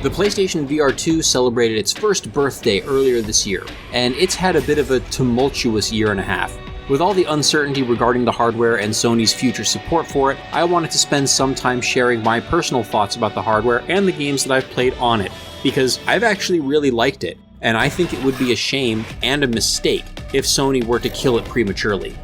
The PlayStation VR2 celebrated its first birthday earlier this year, and it's had a bit of a tumultuous year and a half. With all the uncertainty regarding the hardware and Sony's future support for it, I wanted to spend some time sharing my personal thoughts about the hardware and the games that I've played on it, because I've actually really liked it, and I think it would be a shame and a mistake if Sony were to kill it prematurely.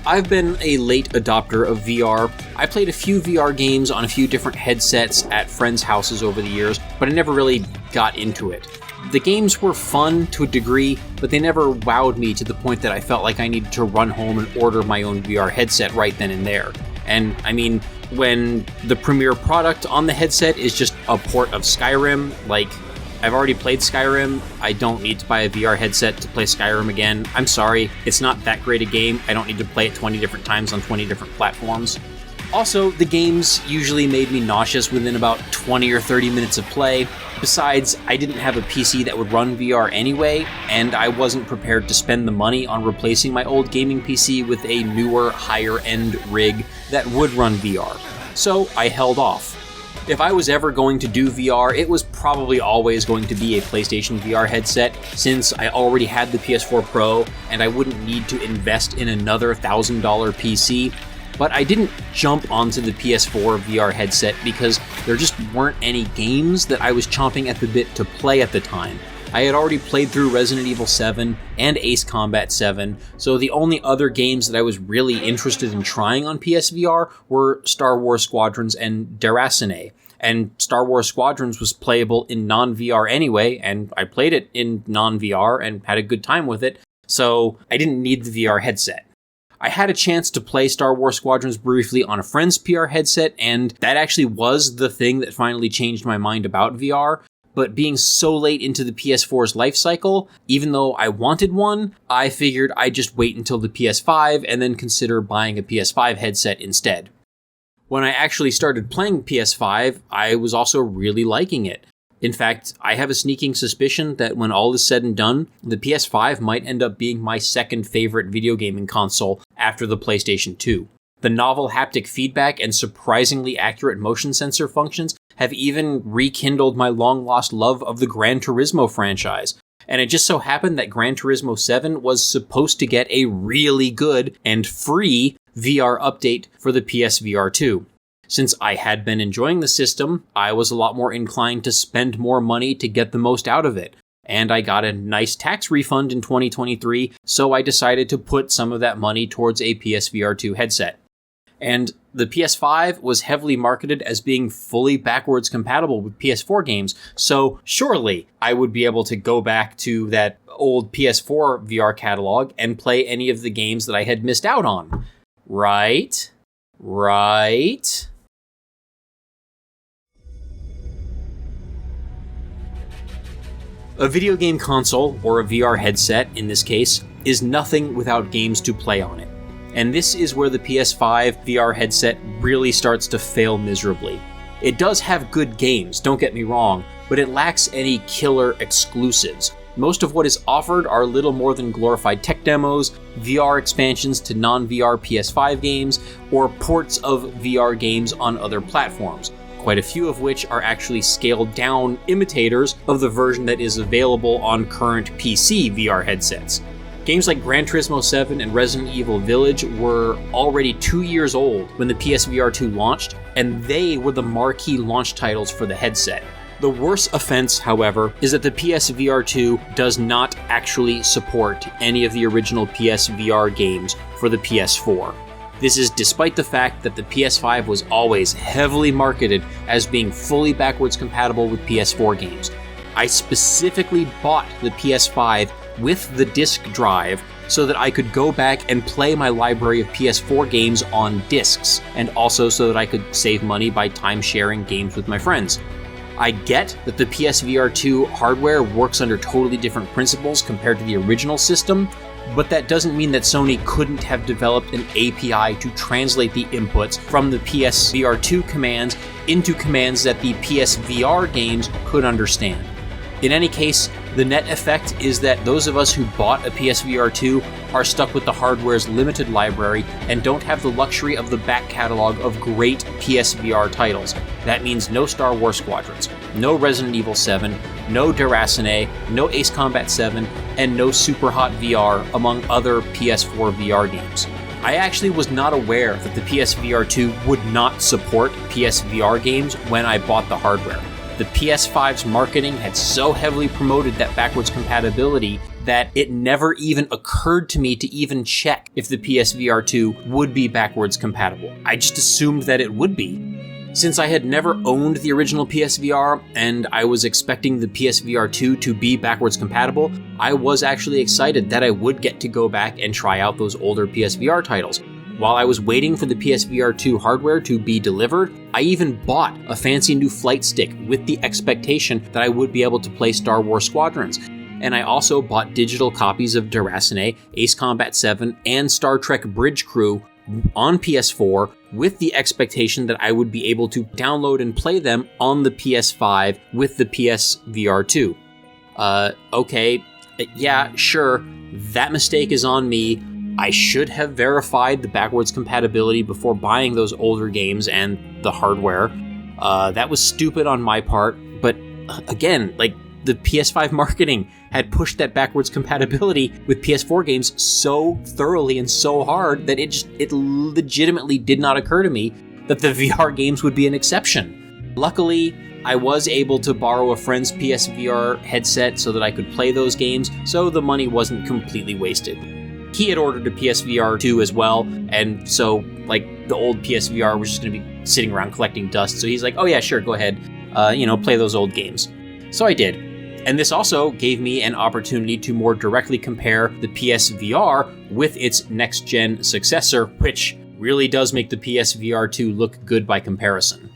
I've been a late adopter of VR. I played a few VR games on a few different headsets at friends' houses over the years, but I never really got into it. The games were fun to a degree, but they never wowed me to the point that I felt like I needed to run home and order my own VR headset right then and there. And I mean, when the premier product on the headset is just a port of Skyrim, like, I've already played Skyrim, I don't need to buy a VR headset to play Skyrim again. I'm sorry, it's not that great a game, I don't need to play it 20 different times on 20 different platforms. Also, the games usually made me nauseous within about 20 or 30 minutes of play. Besides, I didn't have a PC that would run VR anyway, and I wasn't prepared to spend the money on replacing my old gaming PC with a newer, higher-end rig that would run VR. So I held off. If I was ever going to do VR, it was probably always going to be a PlayStation VR headset, since I already had the PS4 Pro, and I wouldn't need to invest in another $1,000 PC. But I didn't jump onto the PS4 VR headset because there just weren't any games that I was chomping at the bit to play at the time. I had already played through Resident Evil 7 and Ace Combat 7, so the only other games that I was really interested in trying on PSVR were Star Wars Squadrons and Deracine. And Star Wars Squadrons was playable in non-VR anyway, and I played it in non-VR and had a good time with it, so I didn't need the VR headset. I had a chance to play Star Wars Squadrons briefly on a friend's PR headset, and that actually was the thing that finally changed my mind about VR. But being so late into the PS4's life cycle, even though I wanted one, I figured I'd just wait until the PS5 and then consider buying a PS5 headset instead. When I actually started playing PS5, I was also really liking it. In fact, I have a sneaking suspicion that when all is said and done, the PS5 might end up being my second favorite video gaming console after the PlayStation 2. The novel haptic feedback and surprisingly accurate motion sensor functions have even rekindled my long-lost love of the Gran Turismo franchise. And it just so happened that Gran Turismo 7 was supposed to get a really good and free VR update for the PSVR2. Since I had been enjoying the system, I was a lot more inclined to spend more money to get the most out of it. And I got a nice tax refund in 2023, so I decided to put some of that money towards a PSVR2 headset. And the PS5 was heavily marketed as being fully backwards compatible with PS4 games, so surely I would be able to go back to that old PS4 VR catalog and play any of the games that I had missed out on. Right? A video game console, or a VR headset in this case, is nothing without games to play on it. And this is where the PS5 VR headset really starts to fail miserably. It does have good games, don't get me wrong, but it lacks any killer exclusives. Most of what is offered are little more than glorified tech demos, VR expansions to non-VR PS5 games, or ports of VR games on other platforms, quite a few of which are actually scaled down imitators of the version that is available on current PC VR headsets. Games like Gran Turismo 7 and Resident Evil Village were already 2 years old when the PSVR2 launched, and they were the marquee launch titles for the headset. The worst offense, however, is that the PSVR2 does not actually support any of the original PSVR games for the PS4. This is despite the fact that the PS5 was always heavily marketed as being fully backwards compatible with PS4 games. I specifically bought the PS5 with the disk drive so that I could go back and play my library of PS4 games on discs, and also so that I could save money by time-sharing games with my friends. I get that the PSVR2 hardware works under totally different principles compared to the original system, but that doesn't mean that Sony couldn't have developed an API to translate the inputs from the PSVR2 commands into commands that the PSVR games could understand. In any case, the net effect is that those of us who bought a PSVR2 are stuck with the hardware's limited library and don't have the luxury of the back catalog of great PSVR titles. That means no Star Wars Squadrons, no Resident Evil 7, no Deracine, no Ace Combat 7, and no Superhot VR, among other PS4 VR games. I actually was not aware that the PSVR2 would not support PSVR games when I bought the hardware. The PS5's marketing had so heavily promoted that backwards compatibility that it never even occurred to me to even check if the PSVR2 would be backwards compatible. I just assumed that it would be. Since I had never owned the original PSVR and I was expecting the PSVR2 to be backwards compatible, I was actually excited that I would get to go back and try out those older PSVR titles. While I was waiting for the PSVR2 hardware to be delivered, I even bought a fancy new flight stick with the expectation that I would be able to play Star Wars Squadrons. And I also bought digital copies of Deracine, Ace Combat 7, and Star Trek Bridge Crew on PS4 with the expectation that I would be able to download and play them on the PS5 with the PSVR2. Okay, yeah, sure, that mistake is on me. I should have verified the backwards compatibility before buying those older games and the hardware. That was stupid on my part, but again, like, the PS5 marketing had pushed that backwards compatibility with PS4 games so thoroughly and so hard that it legitimately did not occur to me that the VR games would be an exception. Luckily, I was able to borrow a friend's PSVR headset so that I could play those games, so the money wasn't completely wasted. He had ordered a PSVR 2 as well, and so, like, the old PSVR was just going to be sitting around collecting dust, so he's like, oh yeah, sure, go ahead, play those old games. So I did. And this also gave me an opportunity to more directly compare the PSVR with its next-gen successor, which really does make the PSVR 2 look good by comparison.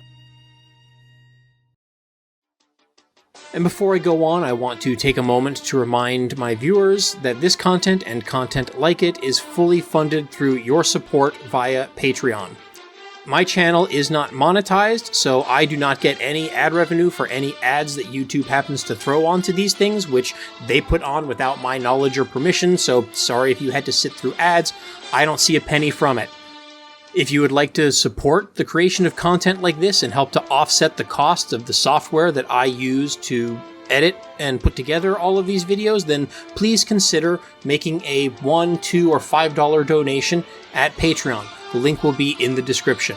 And before I go on, I want to take a moment to remind my viewers that this content and content like it is fully funded through your support via Patreon. My channel is not monetized, so I do not get any ad revenue for any ads that YouTube happens to throw onto these things, which they put on without my knowledge or permission, so sorry if you had to sit through ads. I don't see a penny from it. If you would like to support the creation of content like this and help to offset the cost of the software that I use to edit and put together all of these videos, then please consider making a $1, $2, or $5 donation at Patreon. The link will be in the description.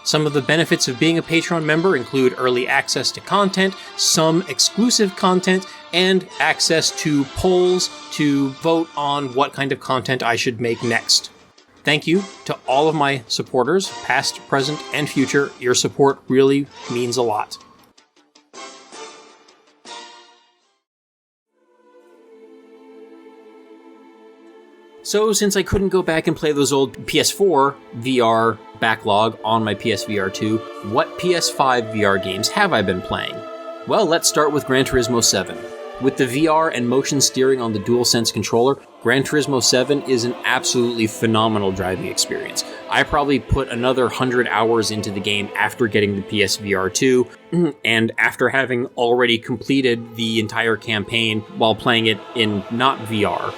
Some of the benefits of being a Patreon member include early access to content, some exclusive content, and access to polls to vote on what kind of content I should make next. Thank you to all of my supporters, past, present, and future. Your support really means a lot. So since I couldn't go back and play those old PS4 VR backlog on my PSVR 2, what PS5 VR games have I been playing? Well, let's start with Gran Turismo 7. With the VR and motion steering on the DualSense controller, Gran Turismo 7 is an absolutely phenomenal driving experience. I probably put another 100 hours into the game after getting the PSVR 2, and after having already completed the entire campaign while playing it in not VR.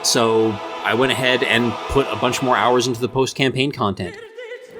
So I went ahead and put a bunch more hours into the post-campaign content.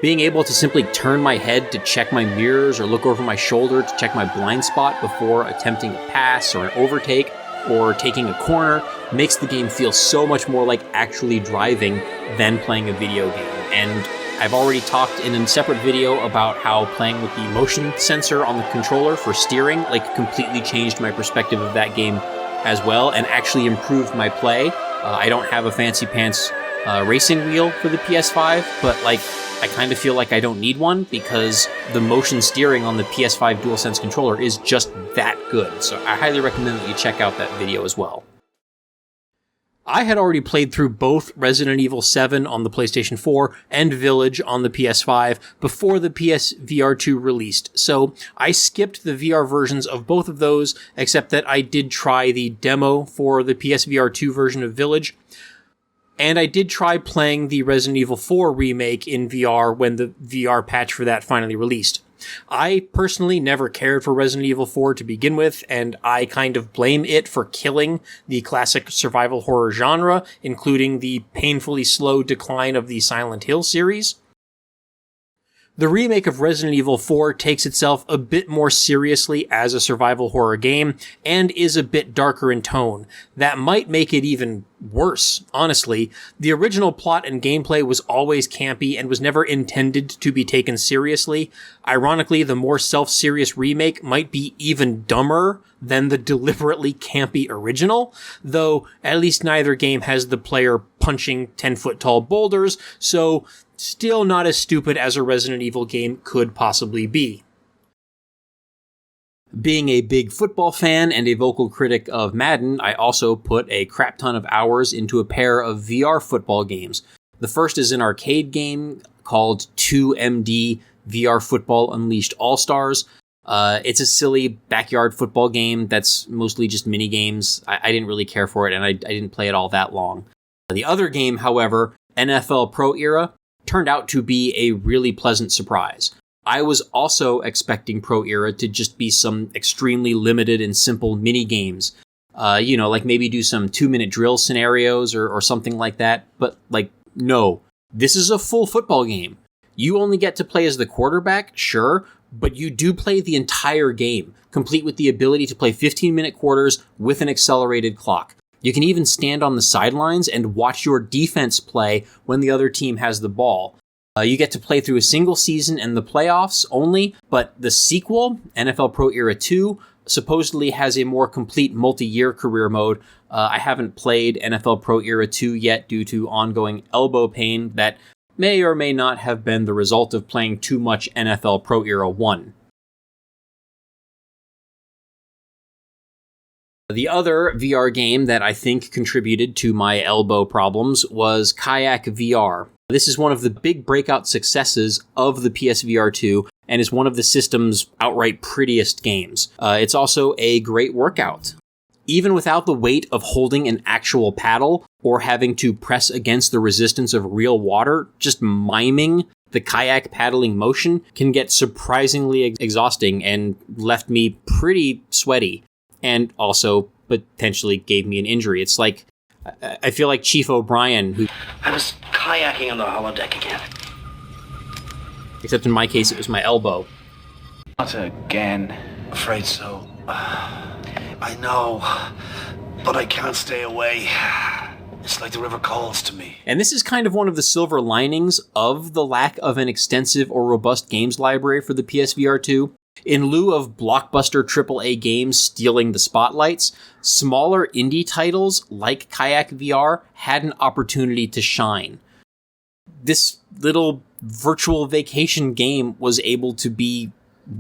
Being able to simply turn my head to check my mirrors or look over my shoulder to check my blind spot before attempting a pass or an overtake or taking a corner makes the game feel so much more like actually driving than playing a video game. And I've already talked in a separate video about how playing with the motion sensor on the controller for steering completely changed my perspective of that game as well and actually improved my play. I don't have a fancy pants racing wheel for the PS5, but I kind of feel like I don't need one because the motion steering on the PS5 DualSense controller is just that good. So I highly recommend that you check out that video as well. I had already played through both Resident Evil 7 on the PlayStation 4 and Village on the PS5 before the PSVR 2 released, so I skipped the VR versions of both of those, except that I did try the demo for the PSVR 2 version of Village. And I did try playing the Resident Evil 4 remake in VR when the VR patch for that finally released. I personally never cared for Resident Evil 4 to begin with, and I kind of blame it for killing the classic survival horror genre, including the painfully slow decline of the Silent Hill series. The remake of Resident Evil 4 takes itself a bit more seriously as a survival horror game and is a bit darker in tone. That might make it even worse, honestly. The original plot and gameplay was always campy and was never intended to be taken seriously. Ironically, the more self-serious remake might be even dumber than the deliberately campy original, though at least neither game has the player punching 10-foot-tall boulders, so still not as stupid as a Resident Evil game could possibly be. Being a big football fan and a vocal critic of Madden, I also put a crap ton of hours into a pair of VR football games. The first is an arcade game called 2MD VR Football Unleashed All-Stars. It's a silly backyard football game that's mostly just mini games. I didn't really care for it, and I didn't play it all that long. The other game, however, NFL Pro Era, turned out to be a really pleasant surprise. I was also expecting Pro Era to just be some extremely limited and simple mini games. Like maybe do some 2-minute drill scenarios or something like that. But no, this is a full football game. You only get to play as the quarterback, sure, but you do play the entire game, complete with the ability to play 15-minute quarters with an accelerated clock. You can even stand on the sidelines and watch your defense play when the other team has the ball. You get to play through a single season and the playoffs only, but the sequel, NFL Pro Era 2, supposedly has a more complete multi-year career mode. I haven't played NFL Pro Era 2 yet due to ongoing elbow pain that may or may not have been the result of playing too much NFL Pro Era 1. The other VR game that I think contributed to my elbow problems was Kayak VR. This is one of the big breakout successes of the PSVR2 and is one of the system's outright prettiest games. It's also a great workout. Even without the weight of holding an actual paddle or having to press against the resistance of real water, just miming the kayak paddling motion can get surprisingly exhausting and left me pretty sweaty. And also potentially gave me an injury. It's like, I feel like Chief O'Brien, who... I was kayaking on the holodeck again. Except in my case, it was my elbow. Not again. Afraid so. I know, but I can't stay away. It's like the river calls to me. And this is kind of one of the silver linings of the lack of an extensive or robust games library for the PSVR2. In lieu of blockbuster AAA games stealing the spotlights, smaller indie titles like Kayak VR had an opportunity to shine. This little virtual vacation game was able to be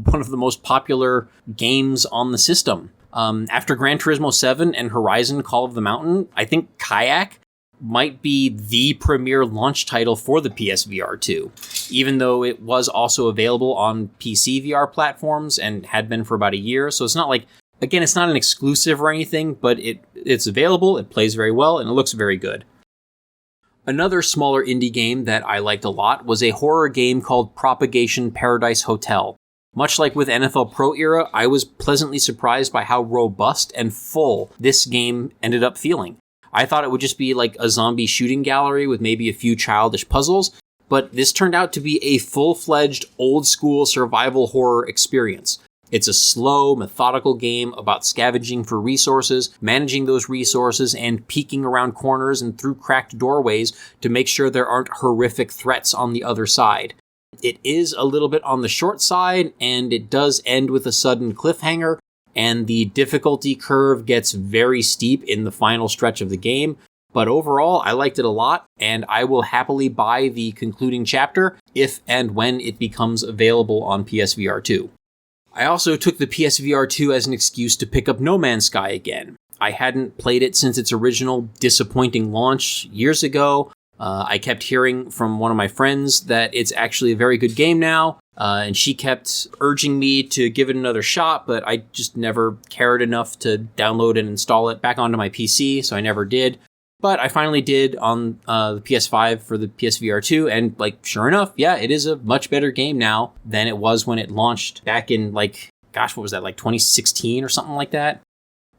one of the most popular games on the system. After Gran Turismo 7 and Horizon Call of the Mountain, I think Kayak might be the premier launch title for the PSVR 2, even though it was also available on PC VR platforms and had been for about a year. So it's not like, again, it's not an exclusive or anything, but it's available, it plays very well, and it looks very good. Another smaller indie game that I liked a lot was a horror game called Propagation Paradise Hotel. Much like with NFL Pro Era, I was pleasantly surprised by how robust and full this game ended up feeling. I thought it would just be like a zombie shooting gallery with maybe a few childish puzzles, but this turned out to be a full-fledged, old-school survival horror experience. It's a slow, methodical game about scavenging for resources, managing those resources, and peeking around corners and through cracked doorways to make sure there aren't horrific threats on the other side. It is a little bit on the short side, and it does end with a sudden cliffhanger, and the difficulty curve gets very steep in the final stretch of the game. But overall, I liked it a lot, and I will happily buy the concluding chapter if and when it becomes available on PSVR 2. I also took the PSVR 2 as an excuse to pick up No Man's Sky again. I hadn't played it since its original disappointing launch years ago. I kept hearing from one of my friends that it's actually a very good game now, and she kept urging me to give it another shot, but I just never cared enough to download and install it back onto my PC, so I never did. But I finally did on the PS5 for the PSVR2, and like, sure enough, yeah, it is a much better game now than it was when it launched back in like, gosh, what was that, like 2016 or something like that?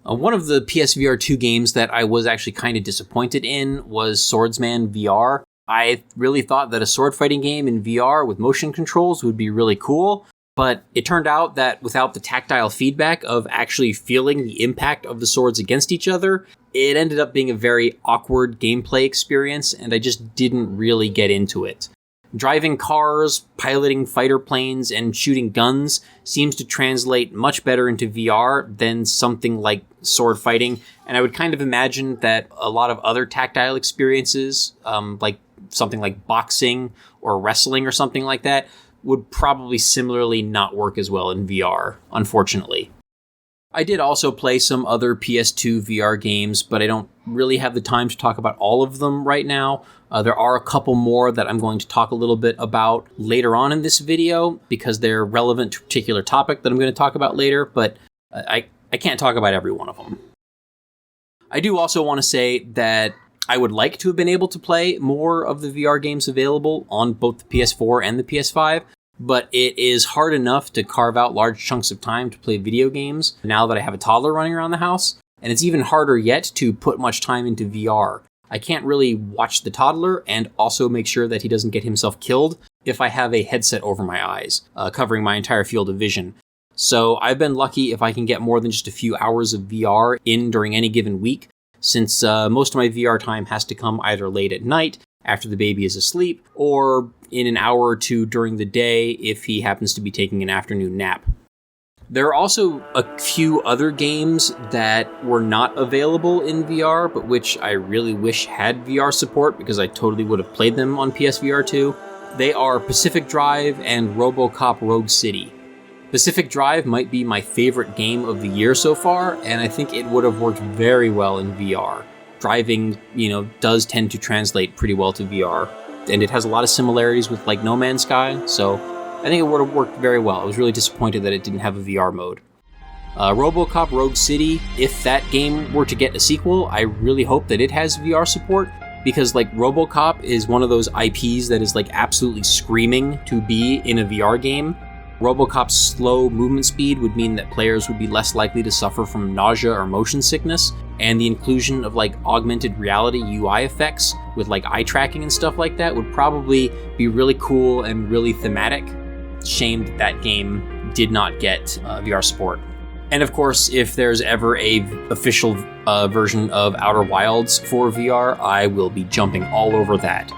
One of the PSVR2 games that I was actually kind of disappointed in was Swordsman VR. I really thought that a sword fighting game in VR with motion controls would be really cool, but it turned out that without the tactile feedback of actually feeling the impact of the swords against each other, it ended up being a very awkward gameplay experience, and I just didn't really get into it. Driving cars, piloting fighter planes, and shooting guns seems to translate much better into VR than something like sword fighting, and I would kind of imagine that a lot of other tactile experiences, like something like boxing or wrestling or something like that, would probably similarly not work as well in VR, unfortunately. I did also play some other PS2 VR games, but I don't really have the time to talk about all of them right now. There are a couple more that I'm going to talk a little bit about later on in this video because they're relevant to a particular topic that I'm going to talk about later, but I can't talk about every one of them. I do also want to say that I would like to have been able to play more of the VR games available on both the PS4 and the PS5, but it is hard enough to carve out large chunks of time to play video games now that I have a toddler running around the house, and it's even harder yet to put much time into VR. I can't really watch the toddler and also make sure that he doesn't get himself killed if I have a headset over my eyes, covering my entire field of vision. So I've been lucky if I can get more than just a few hours of VR in during any given week, since most of my VR time has to come either late at night, after the baby is asleep, or in an hour or two during the day if he happens to be taking an afternoon nap. There are also a few other games that were not available in VR, but which I really wish had VR support because I totally would have played them on PSVR2. They are Pacific Drive and RoboCop Rogue City. Pacific Drive might be my favorite game of the year so far, and I think it would have worked very well in VR. Driving, does tend to translate pretty well to VR, and it has a lot of similarities with like No Man's Sky, so I think it would have worked very well. I was really disappointed that it didn't have a VR mode. RoboCop Rogue City, if that game were to get a sequel, I really hope that it has VR support, because like RoboCop is one of those IPs that is like absolutely screaming to be in a VR game. RoboCop's slow movement speed would mean that players would be less likely to suffer from nausea or motion sickness, and the inclusion of like augmented reality UI effects with like eye tracking and stuff like that would probably be really cool and really thematic. Shame that that game did not get VR support. And of course, if there's ever a official version of Outer Wilds for VR, I will be jumping all over that.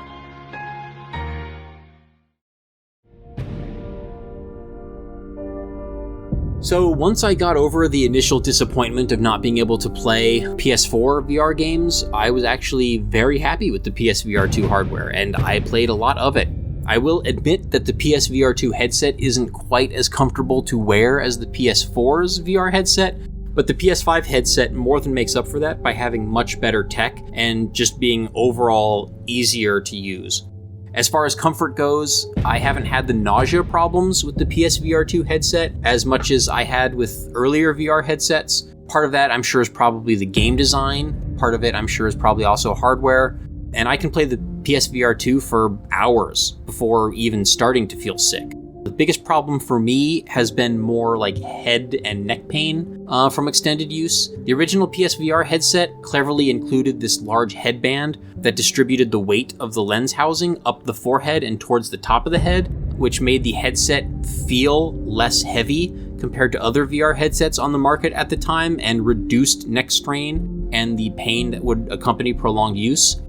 So once I got over the initial disappointment of not being able to play PS4 VR games, I was actually very happy with the PSVR2 hardware, and I played a lot of it. I will admit that the PSVR2 headset isn't quite as comfortable to wear as the PS4's VR headset, but the PS5 headset more than makes up for that by having much better tech and just being overall easier to use. As far as comfort goes, I haven't had the nausea problems with the PSVR2 headset as much as I had with earlier VR headsets. Part of that, I'm sure, is probably the game design. Part of it, I'm sure, is probably also hardware. And I can play the PSVR2 for hours before even starting to feel sick. The biggest problem for me has been more like head and neck pain from extended use. The original PSVR headset cleverly included this large headband that distributed the weight of the lens housing up the forehead and towards the top of the head, which made the headset feel less heavy compared to other VR headsets on the market at the time and reduced neck strain and the pain that would accompany prolonged use.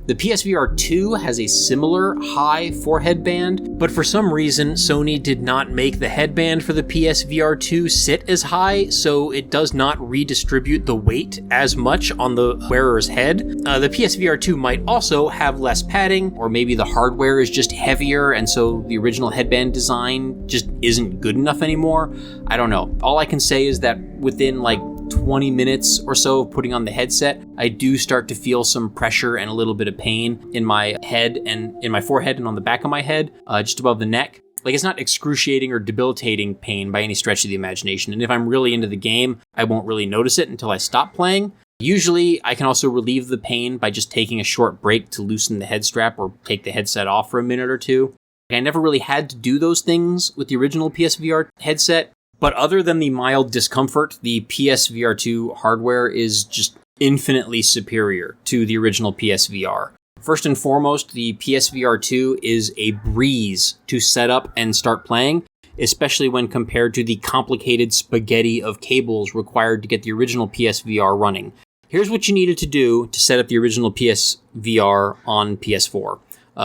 The PSVR 2 has a similar high forehead band, but for some reason Sony did not make the headband for the PSVR 2 sit as high, so it does not redistribute the weight as much on the wearer's head. The PSVR 2 might also have less padding, or maybe the hardware is just heavier and so the original headband design just isn't good enough anymore. I don't know. All I can say is that within like 20 minutes or so of putting on the headset, I do start to feel some pressure and a little bit of pain in my head and in my forehead and on the back of my head, just above the neck. Like, it's not excruciating or debilitating pain by any stretch of the imagination. And if I'm really into the game, I won't really notice it until I stop playing. Usually, I can also relieve the pain by just taking a short break to loosen the head strap or take the headset off for a minute or two. I never really had to do those things with the original PSVR headset, but other than the mild discomfort, the PSVR2 hardware is just infinitely superior to the original PSVR. First and foremost, the PSVR2 is a breeze to set up and start playing, especially when compared to the complicated spaghetti of cables required to get the original PSVR running. Here's what you needed to do to set up the original PSVR on PS4.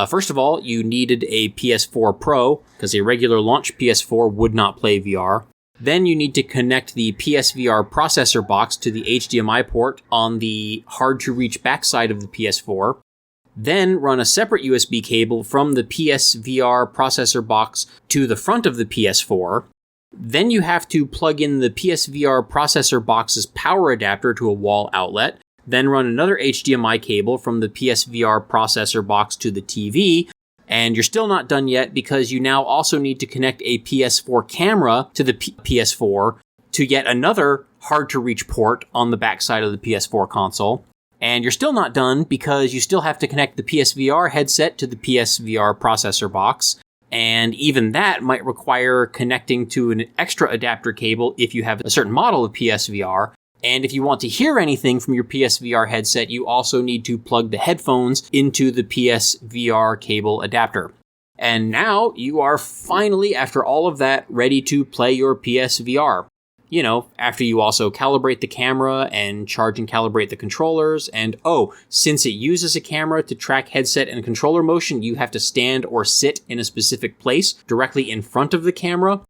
First of all, you needed a PS4 Pro, because a regular launch PS4 would not play VR. Then you need to connect the PSVR processor box to the HDMI port on the hard-to-reach backside of the PS4. Then run a separate USB cable from the PSVR processor box to the front of the PS4. Then you have to plug in the PSVR processor box's power adapter to a wall outlet. Then run another HDMI cable from the PSVR processor box to the TV. And you're still not done yet because you now also need to connect a PS4 camera to the PS4 to yet another hard-to-reach port on the backside of the PS4 console. And you're still not done because you still have to connect the PSVR headset to the PSVR processor box. And even that might require connecting to an extra adapter cable if you have a certain model of PSVR. And if you want to hear anything from your PSVR headset, you also need to plug the headphones into the PSVR cable adapter. And now you are finally, after all of that, ready to play your PSVR. You know, after you also calibrate the camera and charge and calibrate the controllers. And since it uses a camera to track headset and controller motion, you have to stand or sit in a specific place directly in front of the camera.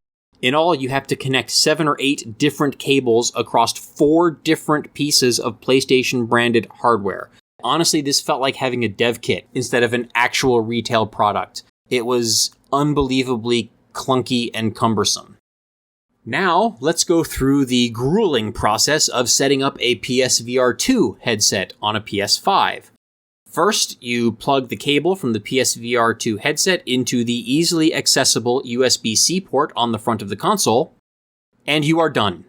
In all, you have to connect 7 or 8 different cables across 4 different pieces of PlayStation-branded hardware. Honestly, this felt like having a dev kit instead of an actual retail product. It was unbelievably clunky and cumbersome. Now, let's go through the grueling process of setting up a PSVR2 headset on a PS5. First, you plug the cable from the PSVR2 headset into the easily accessible USB-C port on the front of the console, and you are done.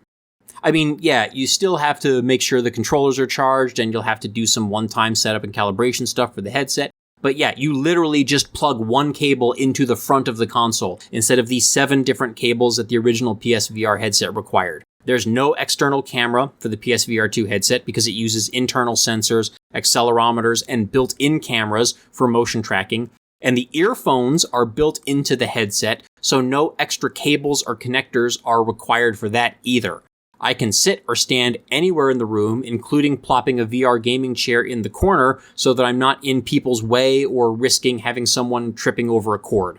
I mean, yeah, you still have to make sure the controllers are charged, and you'll have to do some one-time setup and calibration stuff for the headset, but yeah, you literally just plug one cable into the front of the console instead of the 7 different cables that the original PSVR headset required. There's no external camera for the PSVR2 headset because it uses internal sensors, accelerometers, and built-in cameras for motion tracking. And the earphones are built into the headset, so no extra cables or connectors are required for that either. I can sit or stand anywhere in the room, including plopping a VR gaming chair in the corner so that I'm not in people's way or risking having someone tripping over a cord.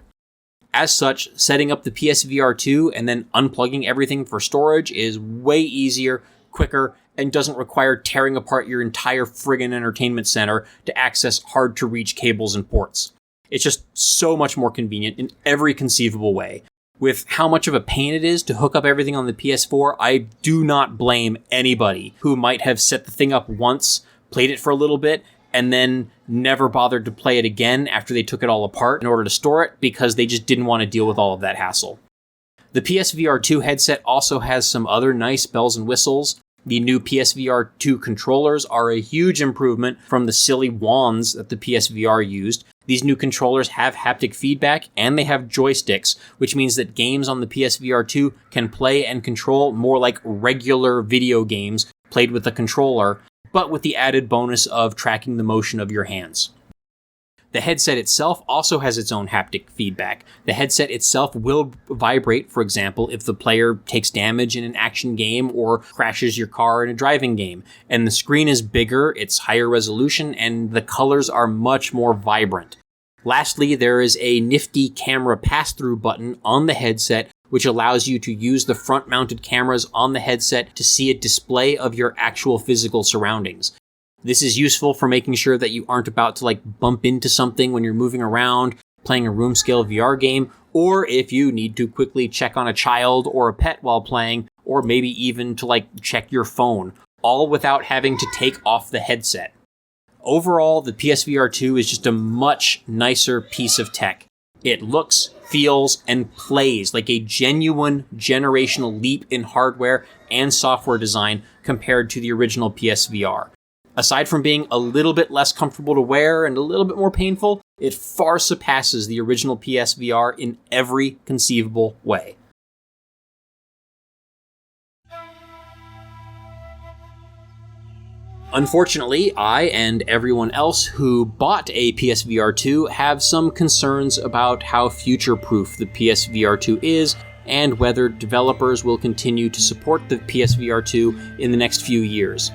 As such, setting up the PSVR2 and then unplugging everything for storage is way easier, quicker, and doesn't require tearing apart your entire friggin' entertainment center to access hard-to-reach cables and ports. It's just so much more convenient in every conceivable way. With how much of a pain it is to hook up everything on the PS4, I do not blame anybody who might have set the thing up once, played it for a little bit, and then never bothered to play it again after they took it all apart in order to store it because they just didn't want to deal with all of that hassle. The PSVR2 headset also has some other nice bells and whistles. The new PSVR2 controllers are a huge improvement from the silly wands that the PSVR used. These new controllers have haptic feedback and they have joysticks, which means that games on the PSVR2 can play and control more like regular video games played with a controller, but with the added bonus of tracking the motion of your hands. The headset itself also has its own haptic feedback. The headset itself will vibrate, for example, if the player takes damage in an action game or crashes your car in a driving game. And the screen is bigger, it's higher resolution, and the colors are much more vibrant. Lastly, there is a nifty camera pass-through button on the headset which allows you to use the front-mounted cameras on the headset to see a display of your actual physical surroundings. This is useful for making sure that you aren't about to bump into something when you're moving around, playing a room-scale VR game, or if you need to quickly check on a child or a pet while playing, or maybe even to check your phone, all without having to take off the headset. Overall, the PSVR 2 is just a much nicer piece of tech. It looks, feels, and plays like a genuine generational leap in hardware and software design compared to the original PSVR. Aside from being a little bit less comfortable to wear and a little bit more painful, it far surpasses the original PSVR in every conceivable way. Unfortunately, I and everyone else who bought a PSVR2 have some concerns about how future-proof the PSVR2 is and whether developers will continue to support the PSVR2 in the next few years.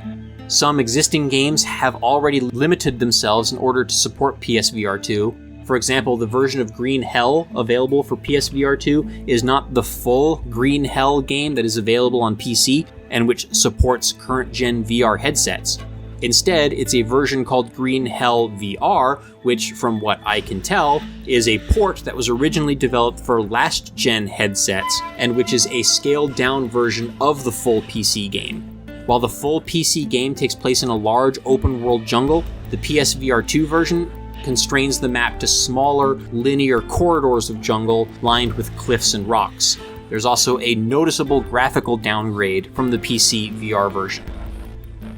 Some existing games have already limited themselves in order to support PSVR2. For example, the version of Green Hell available for PSVR2 is not the full Green Hell game that is available on PC and which supports current-gen VR headsets. Instead, it's a version called Green Hell VR, which, from what I can tell, is a port that was originally developed for last-gen headsets and which is a scaled-down version of the full PC game. While the full PC game takes place in a large open-world jungle, the PSVR2 version constrains the map to smaller, linear corridors of jungle lined with cliffs and rocks. There's also a noticeable graphical downgrade from the PC VR version.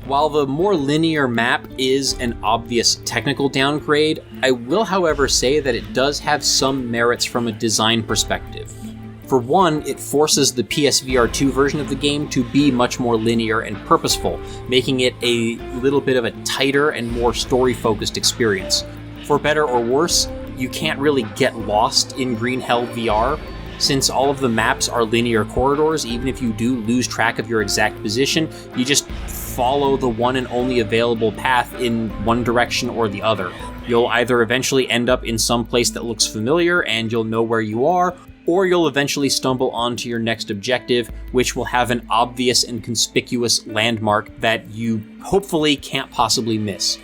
While the more linear map is an obvious technical downgrade, I will, however, say that it does have some merits from a design perspective. For one, it forces the PSVR2 version of the game to be much more linear and purposeful, making it a little bit of a tighter and more story-focused experience. For better or worse, you can't really get lost in Green Hell VR. Since all of the maps are linear corridors, even if you do lose track of your exact position, you just follow the one and only available path in one direction or the other. You'll either eventually end up in some place that looks familiar and you'll know where you are, or you'll eventually stumble onto your next objective, which will have an obvious and conspicuous landmark that you hopefully can't possibly miss.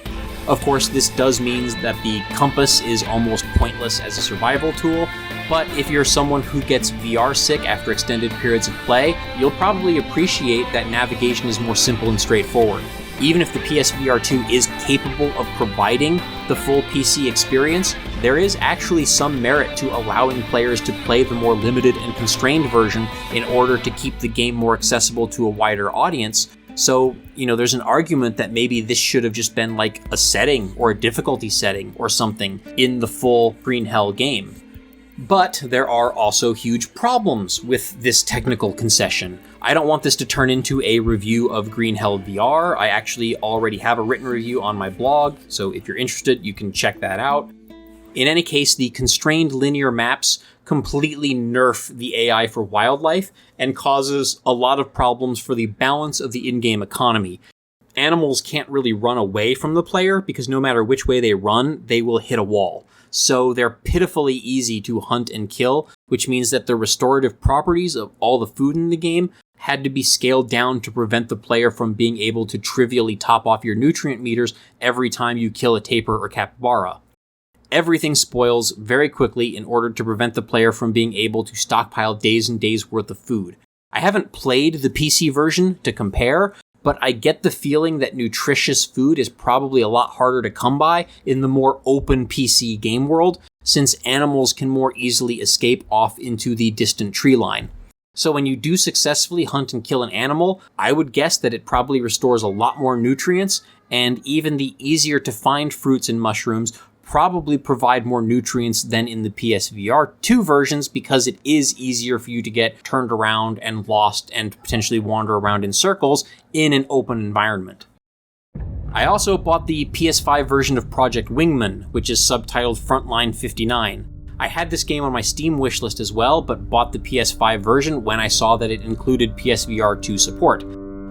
Of course, this does mean that the compass is almost pointless as a survival tool, but if you're someone who gets VR sick after extended periods of play, you'll probably appreciate that navigation is more simple and straightforward. Even if the PSVR2 is capable of providing the full PC experience, there is actually some merit to allowing players to play the more limited and constrained version in order to keep the game more accessible to a wider audience. So, there's an argument that maybe this should have just been like a setting or a difficulty setting or something in the full Green Hell game. But there are also huge problems with this technical concession. I don't want this to turn into a review of Green Hell VR. I actually already have a written review on my blog, so if you're interested, you can check that out. In any case, the constrained linear maps completely nerf the AI for wildlife and causes a lot of problems for the balance of the in-game economy. Animals can't really run away from the player because no matter which way they run, they will hit a wall. So they're pitifully easy to hunt and kill, which means that the restorative properties of all the food in the game had to be scaled down to prevent the player from being able to trivially top off your nutrient meters every time you kill a tapir or capybara. Everything spoils very quickly in order to prevent the player from being able to stockpile days and days worth of food. I haven't played the PC version to compare, but I get the feeling that nutritious food is probably a lot harder to come by in the more open PC game world, since animals can more easily escape off into the distant tree line. So when you do successfully hunt and kill an animal, I would guess that it probably restores a lot more nutrients, and even the easier to find fruits and mushrooms probably provide more nutrients than in the PSVR 2 versions because it is easier for you to get turned around and lost and potentially wander around in circles in an open environment. I also bought the PS5 version of Project Wingman, which is subtitled Frontline 59. I had this game on my Steam wishlist as well, but bought the PS5 version when I saw that it included PSVR 2 support.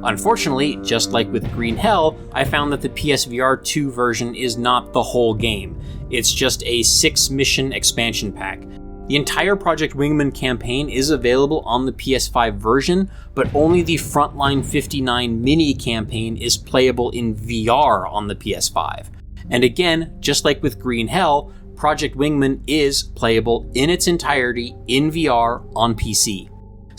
Unfortunately, just like with Green Hell, I found that the PSVR 2 version is not the whole game. It's just a 6-mission expansion pack. The entire Project Wingman campaign is available on the PS5 version, but only the Frontline 59 mini campaign is playable in VR on the PS5. And again, just like with Green Hell, Project Wingman is playable in its entirety in VR on PC.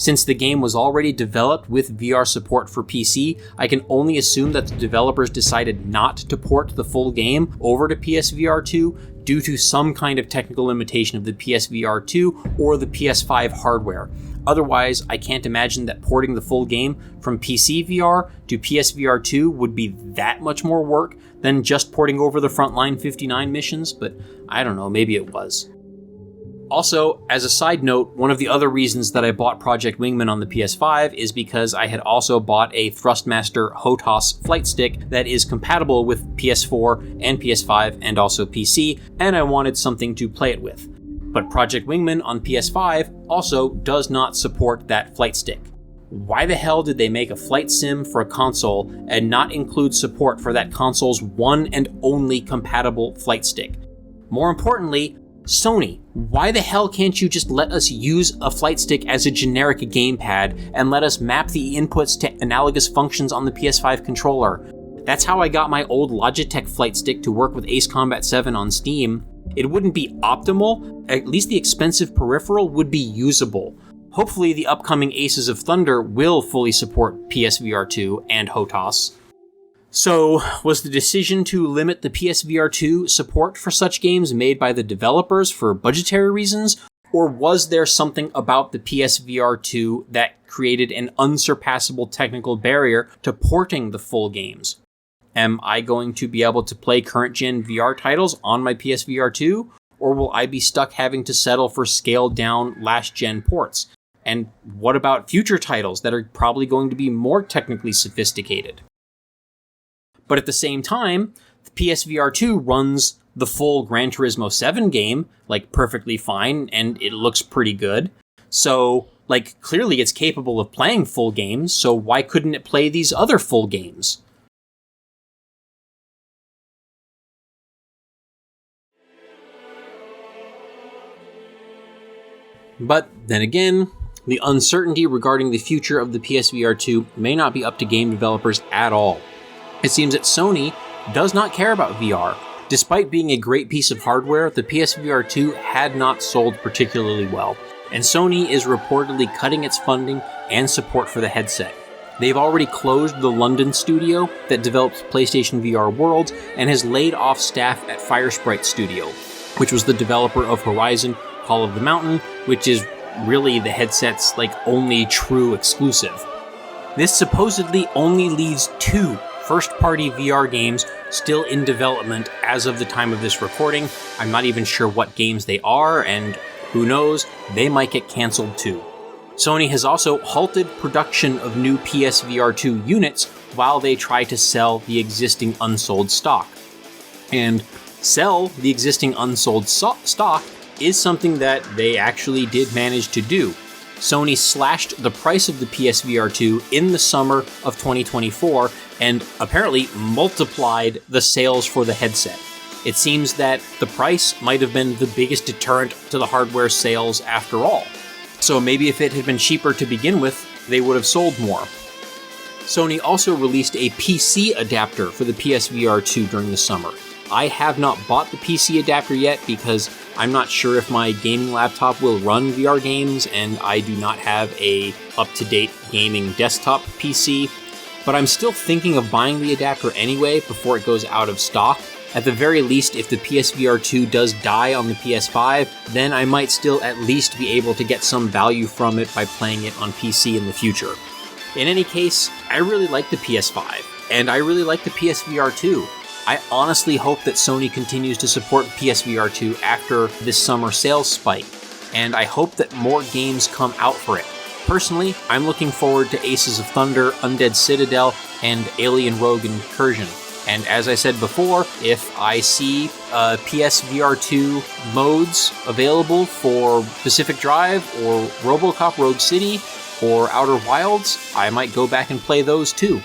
Since the game was already developed with VR support for PC, I can only assume that the developers decided not to port the full game over to PSVR2 due to some kind of technical limitation of the PSVR2 or the PS5 hardware. Otherwise, I can't imagine that porting the full game from PC VR to PSVR2 would be that much more work than just porting over the Frontline 59 missions, but I don't know, maybe it was. Also, as a side note, one of the other reasons that I bought Project Wingman on the PS5 is because I had also bought a Thrustmaster HOTAS flight stick that is compatible with PS4 and PS5 and also PC, and I wanted something to play it with. But Project Wingman on PS5 also does not support that flight stick. Why the hell did they make a flight sim for a console and not include support for that console's one and only compatible flight stick? More importantly, Sony, why the hell can't you just let us use a flight stick as a generic gamepad and let us map the inputs to analogous functions on the PS5 controller? That's how I got my old Logitech flight stick to work with Ace Combat 7 on Steam. It wouldn't be optimal, at least the expensive peripheral would be usable. Hopefully the upcoming Aces of Thunder will fully support PSVR2 and HOTAS. So, was the decision to limit the PSVR2 support for such games made by the developers for budgetary reasons, or was there something about the PSVR2 that created an unsurpassable technical barrier to porting the full games? Am I going to be able to play current-gen VR titles on my PSVR2, or will I be stuck having to settle for scaled-down last-gen ports? And what about future titles that are probably going to be more technically sophisticated? But at the same time, the PSVR2 runs the full Gran Turismo 7 game, perfectly fine, and it looks pretty good. So, clearly it's capable of playing full games, so why couldn't it play these other full games? But then again, the uncertainty regarding the future of the PSVR2 may not be up to game developers at all. It seems that Sony does not care about VR. Despite being a great piece of hardware, the PSVR2 had not sold particularly well, and Sony is reportedly cutting its funding and support for the headset. They've already closed the London studio that develops PlayStation VR Worlds and has laid off staff at Firesprite Studio, which was the developer of Horizon Call of the Mountain, which is really the headset's only true exclusive. This supposedly only leaves 2 first-party VR games still in development as of the time of this recording. I'm not even sure what games they are, and who knows, they might get cancelled too. Sony has also halted production of new PSVR2 units while they try to sell the existing unsold stock. And sell the existing unsold stock is something that they actually did manage to do. Sony slashed the price of the PSVR2 in the summer of 2024 and apparently multiplied the sales for the headset. It seems that the price might have been the biggest deterrent to the hardware sales after all. So maybe if it had been cheaper to begin with, they would have sold more. Sony also released a PC adapter for the PSVR2 during the summer. I have not bought the PC adapter yet because I'm not sure if my gaming laptop will run VR games, and I do not have a up-to-date gaming desktop PC, but I'm still thinking of buying the adapter anyway before it goes out of stock. At the very least, if the PSVR2 does die on the PS5, then I might still at least be able to get some value from it by playing it on PC in the future. In any case, I really like the PS5, and I really like the PSVR2. I honestly hope that Sony continues to support PSVR2 after this summer sales spike, and I hope that more games come out for it. Personally, I'm looking forward to Aces of Thunder, Undead Citadel, and Alien Rogue Incursion. And as I said before, if I see PSVR2 modes available for Pacific Drive or RoboCop Rogue City or Outer Wilds, I might go back and play those too.